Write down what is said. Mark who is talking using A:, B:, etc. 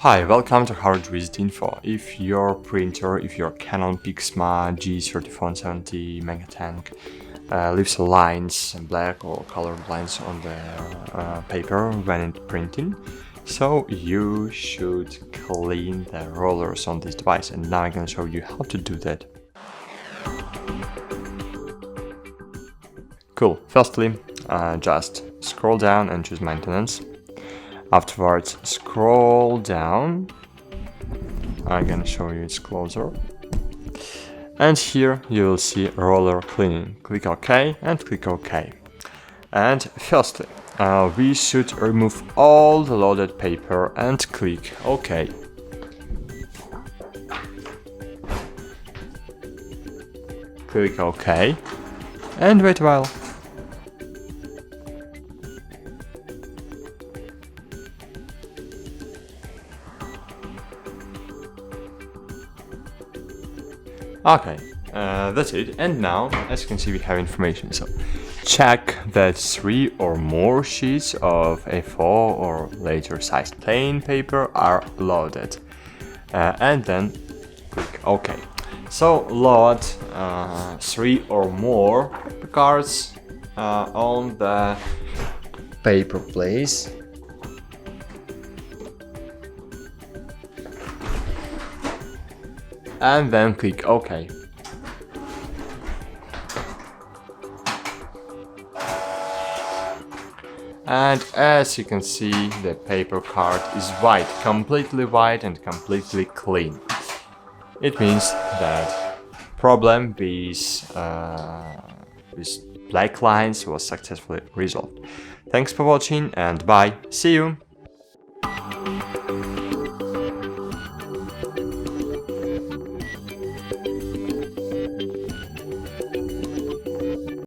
A: Hi, welcome to HardReset.Info. If your Canon Pixma G3470 MegaTank leaves lines, black or colored lines on the paper when it's printing, so you should clean the rollers on this device, and now I'm gonna show you how to do that. Cool. Firstly, just scroll down and choose maintenance. Afterwards, scroll down. I'm gonna show you it's closer. And here you will see roller cleaning. Click OK and click OK. And firstly, we should remove all the loaded paper and click OK. Click OK and wait a while. Okay, that's it. And now, as you can see, we have information. So check that 3 or more sheets of A4 or later sized plain paper are loaded. And then click OK. So load 3 or more cards on the paper place. And then click OK. And as you can see, the paper card is white, completely white and completely clean. It means that problem with black lines was successfully resolved. Thanks for watching and bye. See you!